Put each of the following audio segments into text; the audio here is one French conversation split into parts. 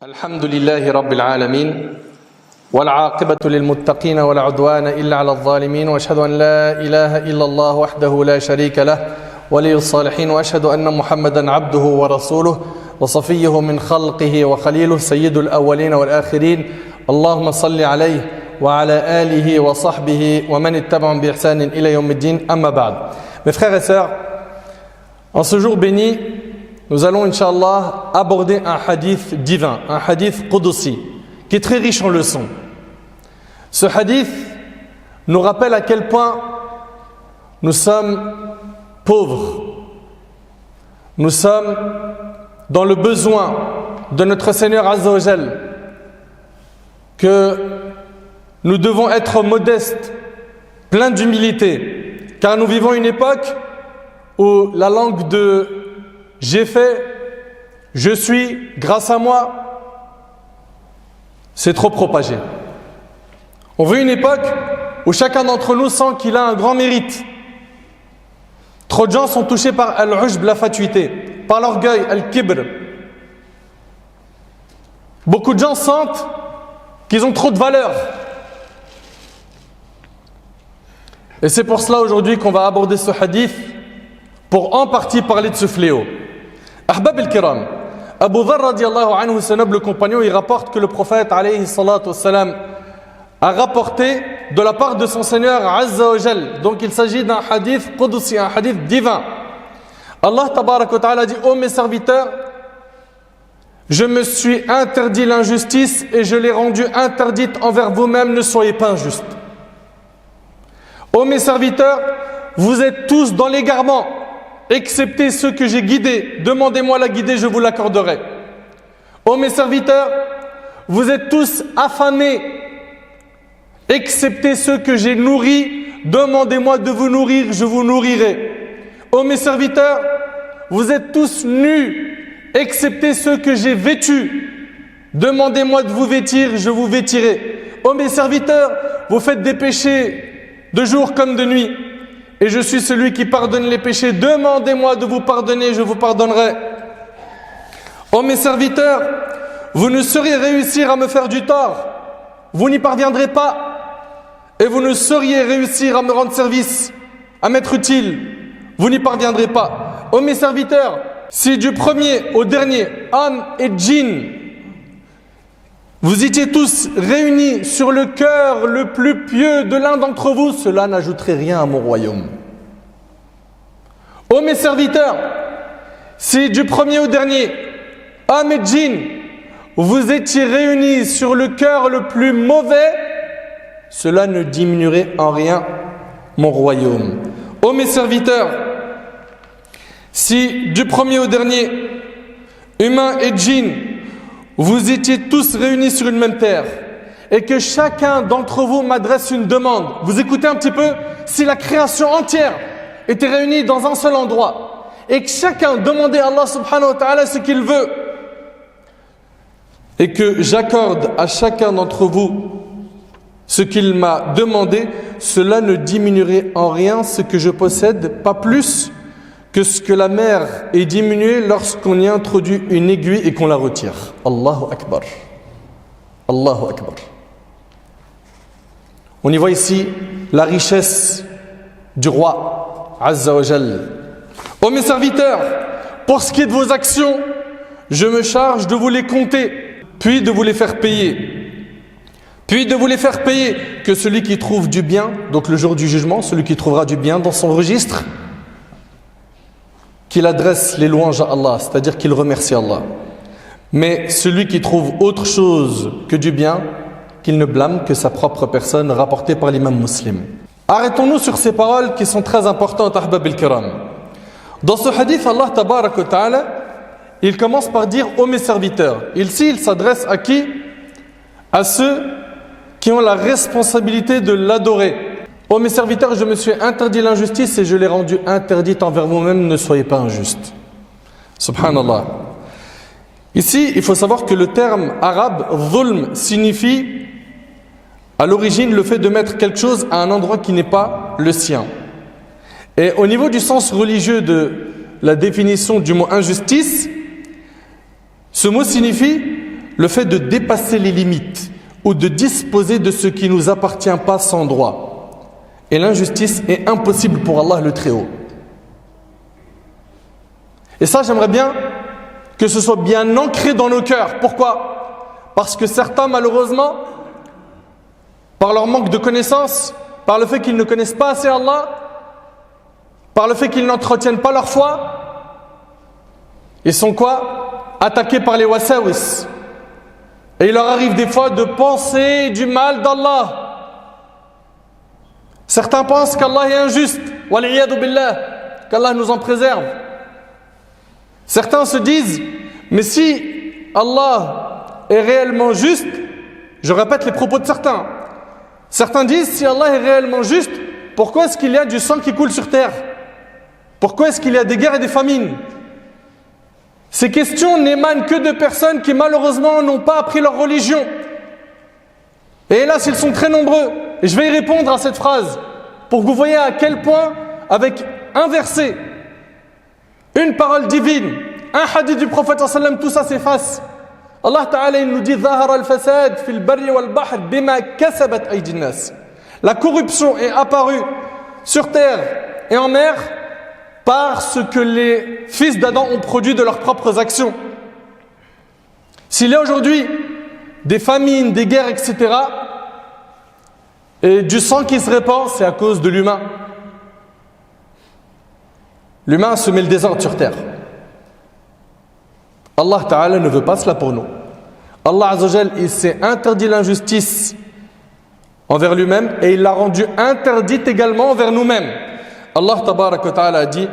الحمد لله رب العالمين والعاقبة للمتقين ولا عدوان إلا على الظالمين وأشهد أن لا إله إلا الله وحده لا شريك له ولي الصالحين وأشهد أن محمدا عبده ورسوله وصفيه من خلقه وخليله سيد الأولين والآخرين اللهم صل عليه وعلى آله وصحبه ومن اتبعهم بإحسان إلى يوم الدين أما بعد. Mes frères et sœurs, en ce jour béni, nous allons, Inch'Allah, aborder un hadith divin, un hadith Qudusi, qui est très riche en leçons. Ce hadith nous rappelle à quel point nous sommes pauvres. Nous sommes dans le besoin de notre Seigneur Azza wa Jal, que nous devons être modestes, pleins d'humilité, car nous vivons une époque où la langue de j'ai fait, je suis, grâce à moi, c'est trop propagé. On veut une époque où chacun d'entre nous sent qu'il a un grand mérite. Trop de gens sont touchés par al-ujb, la fatuité, par l'orgueil, al-kibr. Beaucoup de gens sentent qu'ils ont trop de valeur. Et c'est pour cela aujourd'hui qu'on va aborder ce hadith pour en partie parler de ce fléau. Ahbab al-Kiram, Abu Dharr radiallahu anhu, ce noble compagnon, il rapporte que le prophète alayhi salatu wassalam a rapporté de la part de son Seigneur Azza wa Jal. Donc il s'agit d'un hadith Qudusi, un hadith divin. Allah tabarak wa ta'ala dit: ô mes serviteurs, je me suis interdit l'injustice et je l'ai rendue interdite envers vous-mêmes, ne soyez pas injustes. Ô mes serviteurs, vous êtes tous dans l'égarement, excepté ceux que j'ai guidés. Demandez-moi la guider, je vous l'accorderai. Ô mes serviteurs, vous êtes tous affamés, excepté ceux que j'ai nourris. Demandez-moi de vous nourrir, je vous nourrirai. Ô mes serviteurs, vous êtes tous nus, excepté ceux que j'ai vêtus. Demandez-moi de vous vêtir, je vous vêtirai. Ô mes serviteurs, vous faites des péchés de jour comme de nuit, et je suis celui qui pardonne les péchés. Demandez-moi de vous pardonner, je vous pardonnerai. Ô mes serviteurs, vous ne sauriez réussir à me faire du tort, vous n'y parviendrez pas, et vous ne sauriez réussir à me rendre service, à m'être utile, vous n'y parviendrez pas. Ô mes serviteurs, si du premier au dernier, hommes et djinns, vous étiez tous réunis sur le cœur le plus pieux de l'un d'entre vous, cela n'ajouterait rien à mon royaume. Ô mes serviteurs, si du premier au dernier, hommes et djinns, vous étiez réunis sur le cœur le plus mauvais, cela ne diminuerait en rien mon royaume. Ô mes serviteurs, si du premier au dernier, humains et djinns, vous étiez tous réunis sur une même terre et que chacun d'entre vous m'adresse une demande. Vous écoutez un petit peu, si la création entière était réunie dans un seul endroit et que chacun demandait à Allah subhanahu wa ta'ala ce qu'il veut et que j'accorde à chacun d'entre vous ce qu'il m'a demandé, cela ne diminuerait en rien ce que je possède, pas plus que ce que la mer est diminuée lorsqu'on y introduit une aiguille et qu'on la retire. Allahu Akbar. Allahu Akbar. On y voit ici la richesse du roi Azza wa Jal. Ô mes serviteurs, pour ce qui est de vos actions, je me charge de vous les compter, puis de vous les faire payer. Puis de vous les faire payer, que celui qui trouve du bien, donc le jour du jugement, celui qui trouvera du bien dans son registre, qu'il adresse les louanges à Allah, c'est-à-dire qu'il remercie Allah. Mais celui qui trouve autre chose que du bien, qu'il ne blâme que sa propre personne, rapportée par l'imam Muslim. Arrêtons-nous sur ces paroles qui sont très importantes, ahbab al-kiram. Dans ce hadith, Allah tabarak wa ta'ala, il commence par dire « Ô mes serviteurs ». Ici, il s'adresse à qui? À ceux qui ont la responsabilité de l'adorer. Ô mes serviteurs, je me suis interdit l'injustice et je l'ai rendue interdite envers vous-même, ne soyez pas injustes. Subhanallah. Ici, il faut savoir que le terme arabe « dhulm » signifie à l'origine le fait de mettre quelque chose à un endroit qui n'est pas le sien. Et au niveau du sens religieux de la définition du mot injustice, ce mot signifie le fait de dépasser les limites ou de disposer de ce qui ne nous appartient pas sans droit. Et l'injustice est impossible pour Allah le Très-Haut. Et ça, j'aimerais bien que ce soit bien ancré dans nos cœurs. Pourquoi? Parce que certains, malheureusement, par leur manque de connaissances, par le fait qu'ils ne connaissent pas assez Allah, par le fait qu'ils n'entretiennent pas leur foi, ils sont quoi? Attaqués par les wasawis. Et il leur arrive des fois de penser du mal d'Allah. Certains pensent qu'Allah est injuste, wal'iyadu billah, qu'Allah nous en préserve. Certains se disent, mais si Allah est réellement juste, je répète les propos de certains. Certains disent, si Allah est réellement juste, pourquoi est-ce qu'il y a du sang qui coule sur terre? Pourquoi est-ce qu'il y a des guerres et des famines? Ces questions n'émanent que de personnes qui malheureusement n'ont pas appris leur religion. Et hélas, ils sont très nombreux. Et je vais y répondre à cette phrase pour que vous voyez à quel point, avec un verset, une parole divine, un hadith du prophète sallam, tout ça s'efface. Allah Ta'ala il nous dit Zahara al-fasad fil barri wal bahr bima kasabat aydin nas. La corruption est apparue sur terre et en mer par ce que les fils d'Adam ont produit de leurs propres actions. S'il y a aujourd'hui des famines, des guerres, etc., et du sang qui se répand, c'est à cause de l'humain. L'humain a semé le désordre sur terre. Allah Ta'ala ne veut pas cela pour nous. Allah Azzawajal, il s'est interdit l'injustice envers lui-même et il l'a rendue interdite également envers nous-mêmes. Allah Tabarak wa Ta'ala a dit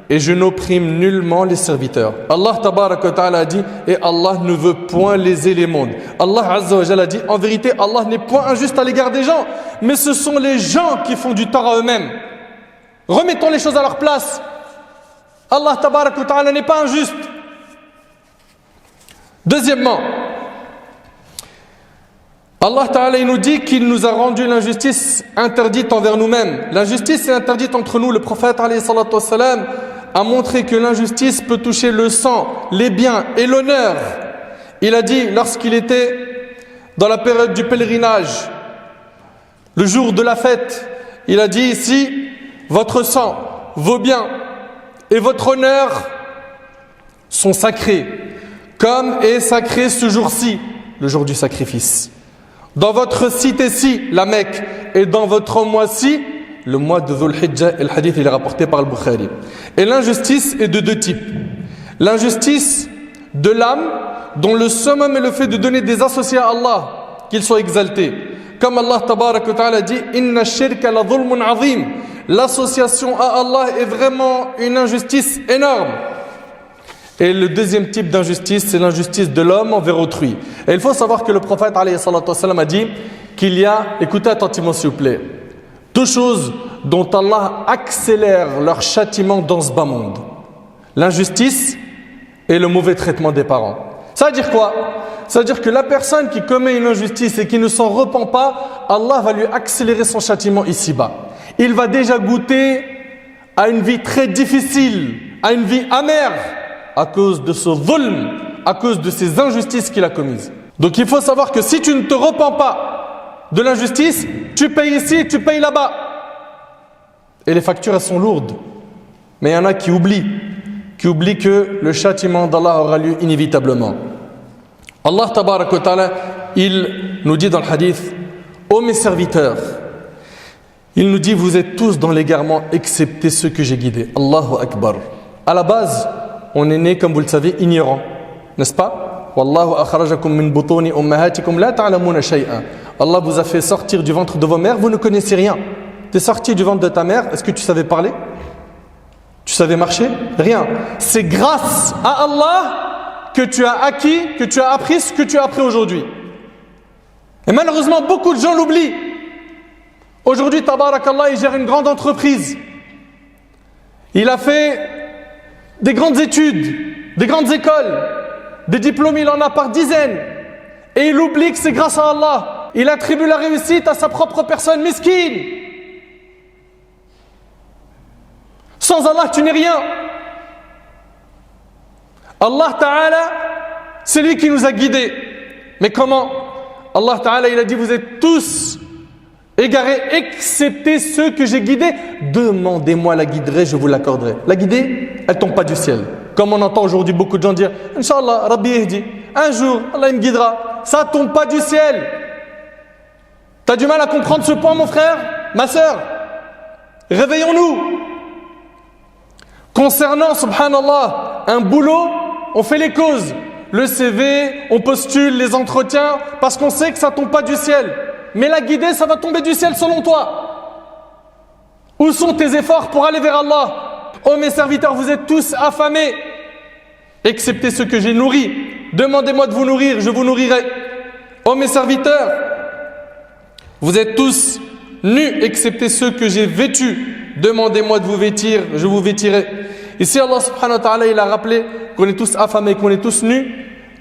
et je n'opprime nullement les serviteurs. Allah Tabarak wa Ta'ala a dit et Allah ne veut point léser les mondes. Allah Azzawajal a dit en vérité Allah n'est point injuste à l'égard des gens, mais ce sont les gens qui font du tort à eux-mêmes. Remettons les choses à leur place. Allah Tabarak wa Ta'ala n'est pas injuste. Deuxièmement, Allah Ta'ala il nous dit qu'il nous a rendu l'injustice interdite envers nous-mêmes. L'injustice est interdite entre nous. Le prophète alayhi salatu wassalam a montré que l'injustice peut toucher le sang, les biens et l'honneur. Il a dit lorsqu'il était dans la période du pèlerinage, le jour de la fête, il a dit ici, votre sang, vos biens et votre honneur sont sacrés, comme est sacré ce jour-ci, le jour du sacrifice. Dans votre cité-ci, la Mecque, et dans votre mois-ci, le mois de Dhul Hijjah, et le hadith il est rapporté par le Bukhari. Et l'injustice est de deux types. L'injustice de l'âme, dont le summum est le fait de donner des associés à Allah, qu'ils soient exaltés. Comme Allah Tabarak wa Ta'ala dit « Inna shirka la dhulmun azim » L'association à Allah est vraiment une injustice énorme. Et le deuxième type d'injustice, c'est l'injustice de l'homme envers autrui. Et il faut savoir que le prophète alayhi salatu wassalam a dit qu'il y a, écoutez attentivement s'il vous plaît, deux choses dont Allah accélère leur châtiment dans ce bas monde. L'injustice et le mauvais traitement des parents. Ça veut dire quoi? Ça veut dire que la personne qui commet une injustice et qui ne s'en repent pas, Allah va lui accélérer son châtiment ici-bas. Il va déjà goûter à une vie très difficile, à une vie amère, à cause de ce dhulm, à cause de ces injustices qu'il a commises. Donc il faut savoir que si tu ne te repens pas de l'injustice, tu payes ici, tu payes là-bas. Et les factures, elles sont lourdes. Mais il y en a qui oublient que le châtiment d'Allah aura lieu inévitablement. Allah Tabarak wa Ta'ala, il nous dit dans le hadith, ô mes serviteurs, il nous dit, vous êtes tous dans l'égarement, excepté ceux que j'ai guidés. Allahu Akbar. À la base, on est né, comme vous le savez, ignorant, n'est-ce pas? Wallahu akhrajakum min butuni ummahatikum la ta'lamuna shay'an. Allah vous a fait sortir du ventre de vos mères, vous ne connaissez rien. Tu es sorti du ventre de ta mère, est-ce que tu savais parler? Tu savais marcher? Rien. C'est grâce à Allah que tu as acquis, que tu as appris ce que tu as appris aujourd'hui. Et malheureusement, beaucoup de gens l'oublient. Aujourd'hui, Tabarakallah, il gère une grande entreprise. Il a fait des grandes études, des grandes écoles, des diplômes, il en a par dizaines. Et il oublie que c'est grâce à Allah. Il attribue la réussite à sa propre personne miskine. Sans Allah, tu n'es rien. Allah Ta'ala, c'est lui qui nous a guidés. Mais comment? Allah Ta'ala, il a dit, vous êtes tous égarés, excepté ceux que j'ai guidés. Demandez-moi la guiderai, je vous l'accorderai. La guidée, elle tombe pas du ciel. Comme on entend aujourd'hui beaucoup de gens dire, Inch'Allah, Rabbi Yehdi, un jour, Allah il me guidera. Ça tombe pas du ciel. T'as du mal à comprendre ce point, mon frère, ma sœur? Réveillons-nous. Concernant, subhanallah, un boulot, on fait les causes. Le CV, on postule, les entretiens, parce qu'on sait que ça tombe pas du ciel. Mais la guidée, ça va tomber du ciel selon toi. Où sont tes efforts pour aller vers Allah? Oh mes serviteurs, vous êtes tous affamés, excepté ceux que j'ai nourris. Demandez-moi de vous nourrir, je vous nourrirai. Oh mes serviteurs, vous êtes tous nus, excepté ceux que j'ai vêtus. Demandez-moi de vous vêtir, je vous vêtirai. Ici, Allah subhanahu wa ta'ala, il a rappelé qu'on est tous affamés, qu'on est tous nus,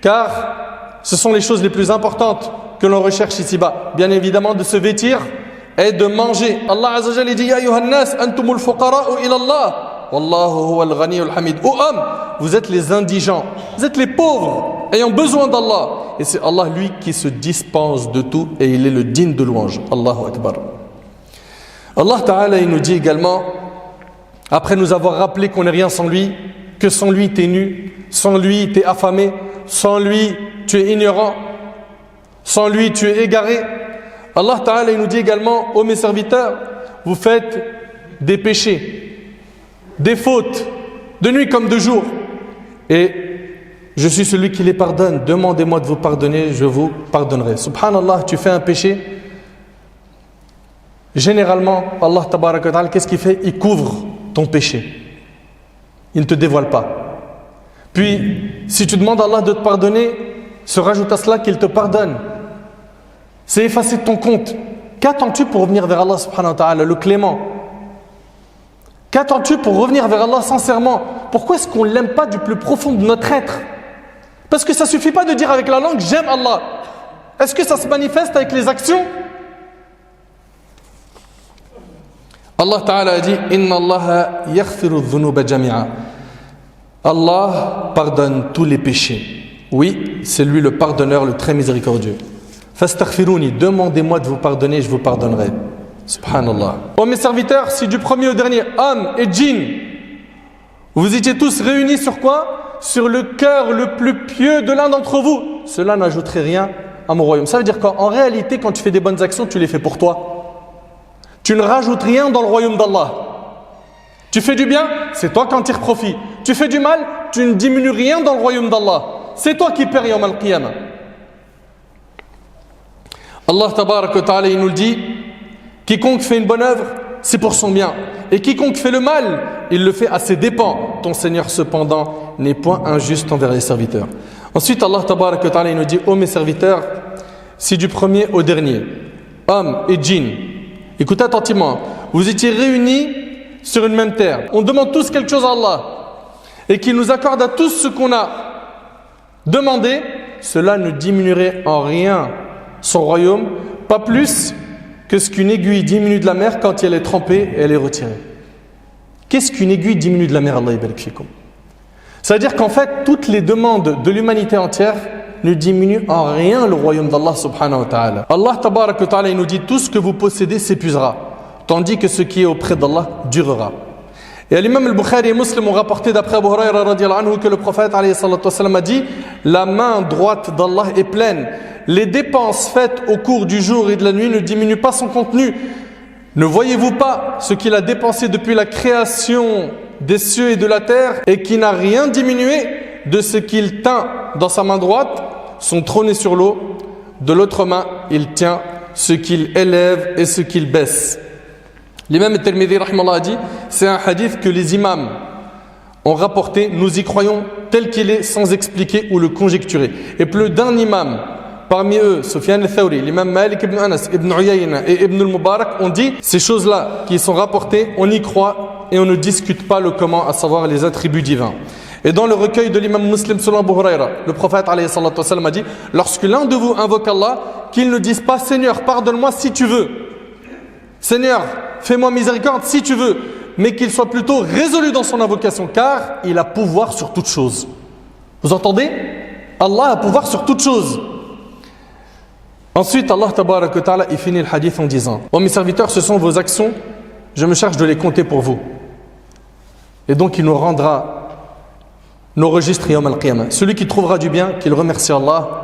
car ce sont les choses les plus importantes que l'on recherche ici-bas. Bien évidemment, de se vêtir et de manger. Allah Azza wa Jalla dit, Ya ayyuhan nas, antumul fuqara'u ila Allah, wallahu huwal ghaniyyul hamid. Ô hommes, vous êtes les indigents, vous êtes les pauvres, ayant besoin d'Allah. Et c'est Allah, lui, qui se dispense de tout et il est le digne de louange. Allahu Akbar. Allah Ta'ala, il nous dit également, après nous avoir rappelé qu'on n'est rien sans lui, que sans lui tu es nu, sans lui tu es affamé, sans lui tu es ignorant, sans lui tu es égaré. Allah Ta'ala, il nous dit également, ô mes serviteurs, vous faites des péchés, des fautes, de nuit comme de jour, et je suis celui qui les pardonne. Demandez-moi de vous pardonner, je vous pardonnerai. Subhanallah, tu fais un péché, généralement, Allah Tabaraka wa Ta'ala, qu'est-ce qu'il fait? Il couvre ton péché. Il ne te dévoile pas. Puis, si tu demandes à Allah de te pardonner, se rajoute à cela qu'il te pardonne. C'est effacer de ton compte. Qu'attends-tu pour revenir vers Allah subhanahu wa ta'ala, le clément? Qu'attends-tu pour revenir vers Allah sincèrement? Pourquoi est-ce qu'on ne l'aime pas du plus profond de notre être? Parce que ça ne suffit pas de dire avec la langue, j'aime Allah. Est-ce que ça se manifeste avec les actions? Allah Ta'ala a dit, Inna Allah yaghfiru dhunuba jami'a. Allah pardonne tous les péchés. Oui, c'est lui le pardonneur, le très miséricordieux. Fastaghfiruni, demandez-moi de vous pardonner, je vous pardonnerai. Subhanallah. Oh mes serviteurs, si du premier au dernier, hommes et djinns, vous étiez tous réunis sur quoi? Sur le cœur le plus pieux de l'un d'entre vous. Cela n'ajouterait rien à mon royaume. Ça veut dire qu'en réalité, quand tu fais des bonnes actions, tu les fais pour toi. Tu ne rajoutes rien dans le royaume d'Allah. Tu fais du bien, c'est toi qui en tires profit. Tu fais du mal, tu ne diminues rien dans le royaume d'Allah. C'est toi qui perds yawm al-qiyamah. Allah Tabaraka wa Ta'ala, il nous le dit, quiconque fait une bonne œuvre, c'est pour son bien. Et quiconque fait le mal, il le fait à ses dépens. Ton Seigneur cependant n'est point injuste envers les serviteurs. Ensuite, Allah Tabaraka wa Ta'ala, il nous dit, ô mes serviteurs, si du premier au dernier, hommes et djinns, écoutez attentivement, vous étiez réunis sur une même terre. On demande tous quelque chose à Allah et qu'il nous accorde à tous ce qu'on a demandé. Cela ne diminuerait en rien son royaume, pas plus que ce qu'une aiguille diminue de la mer quand elle est trempée et elle est retirée. Qu'est-ce qu'une aiguille diminue de la mer? Allah yabarak fikum. Ça veut dire qu'en fait, toutes les demandes de l'humanité entière ne diminuent en rien le royaume d'Allah subhanahu wa ta'ala. Allah tabarak wa ta'ala, il nous dit, tout ce que vous possédez s'épuisera, tandis que ce qui est auprès d'Allah durera. Et l'imam al-Bukhari et Muslim ont rapporté d'après Abu Huraira radiyallahu anhu que le prophète alayhi salatu wassalam a dit, la main droite d'Allah est pleine. Les dépenses faites au cours du jour et de la nuit ne diminuent pas son contenu. Ne voyez-vous pas ce qu'il a dépensé depuis la création des cieux et de la terre et qui n'a rien diminué de ce qu'il tint dans sa main droite? Son trône est sur l'eau, de l'autre main il tient ce qu'il élève et ce qu'il baisse. L'imam al-Tirmidhi rahimallah a dit, c'est un hadith que les imams ont rapporté, nous y croyons tel qu'il est sans expliquer ou le conjecturer. Et plus d'un imam, parmi eux, Sufyan al-Thawri, l'imam Malik ibn Anas, ibn Uyayna et ibn al-Mubarak ont dit, ces choses-là qui sont rapportées, on y croit et on ne discute pas le comment, à savoir les attributs divins. Et dans le recueil de l'imam Muslim selon Abu Huraira, le prophète alayhi salatu wassalam a dit, lorsque l'un de vous invoque Allah, qu'il ne dise pas Seigneur, pardonne-moi si tu veux. Seigneur, fais-moi miséricorde si tu veux, mais qu'il soit plutôt résolu dans son invocation, car il a pouvoir sur toute chose. Vous entendez? Allah a pouvoir sur toute chose. Ensuite, Allah tabaraka wa ta'ala, il finit le hadith en disant: « Oh mes serviteurs, ce sont vos actions, je me charge de les compter pour vous. » Et donc il nous rendra nos registres yawm al-qiyamah. Celui qui trouvera du bien, qu'il remercie Allah,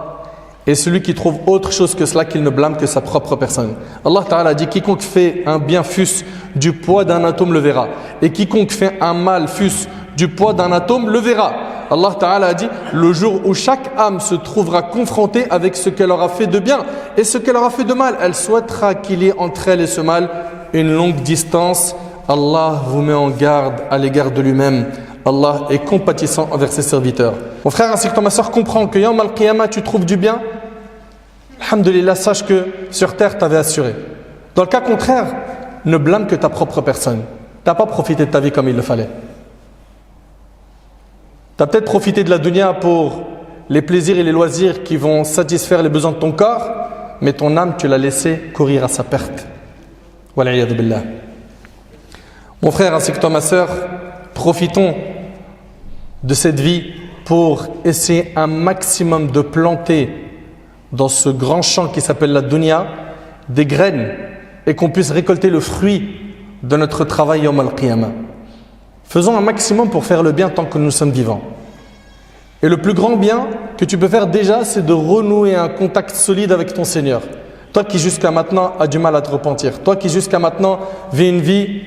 et celui qui trouve autre chose que cela, qu'il ne blâme que sa propre personne. Allah Ta'ala dit: quiconque fait un bien fût du poids d'un atome le verra, et quiconque fait un mal fût du poids d'un atome le verra. Allah Ta'ala a dit: le jour où chaque âme se trouvera confrontée avec ce qu'elle aura fait de bien et ce qu'elle aura fait de mal, elle souhaitera qu'il y ait entre elle et ce mal une longue distance. Allah vous met en garde à l'égard de lui-même. Allah est compatissant envers ses serviteurs. Mon frère ainsi que toi, ma soeur, comprends que yawm al-qiyamah tu trouves du bien. Alhamdulillah, sache que sur terre tu avais assuré. Dans le cas contraire, ne blâme que ta propre personne. Tu n'as pas profité de ta vie comme il le fallait. Tu as peut-être profité de la dunya pour les plaisirs et les loisirs qui vont satisfaire les besoins de ton corps, mais ton âme tu l'as laissé courir à sa perte. Wal'iyadhu billah. Mon frère ainsi que toi, ma soeur, profitons de cette vie pour essayer un maximum de planter dans ce grand champ qui s'appelle la dunya des graines et qu'on puisse récolter le fruit de notre travail yawm al-qiyamah. Faisons un maximum pour faire le bien tant que nous sommes vivants. Et le plus grand bien que tu peux faire déjà, c'est de renouer un contact solide avec ton Seigneur. Toi qui jusqu'à maintenant as du mal à te repentir, toi qui jusqu'à maintenant vis une vie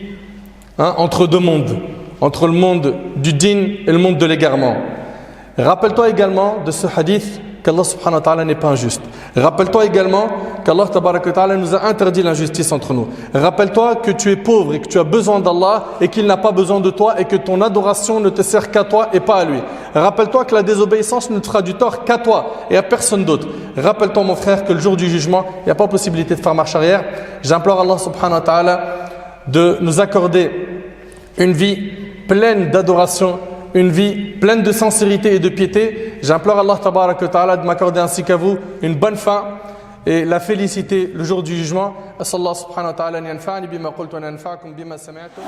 entre deux mondes, entre le monde du din et le monde de l'égarement. Rappelle-toi également de ce hadith qu'Allah subhanahu wa ta'ala n'est pas injuste. Rappelle-toi également qu'Allah tabaraka wa ta'ala nous a interdit l'injustice entre nous. Rappelle-toi que tu es pauvre et que tu as besoin d'Allah et qu'il n'a pas besoin de toi et que ton adoration ne te sert qu'à toi et pas à lui. Rappelle-toi que la désobéissance ne te fera du tort qu'à toi et à personne d'autre. Rappelle-toi mon frère que le jour du jugement, il n'y a pas possibilité de faire marche arrière. J'implore Allah subhanahu wa ta'ala de nous accorder une vie pleine d'adoration, une vie pleine de sincérité et de piété. J'implore Allah tabaraka wa ta'ala de m'accorder ainsi qu'à vous une bonne fin et la félicité le jour du jugement. As'Allah subhanahu wa ta'ala an yanfa'ani bima qultu wa an yanfa'akum bima sami'tum.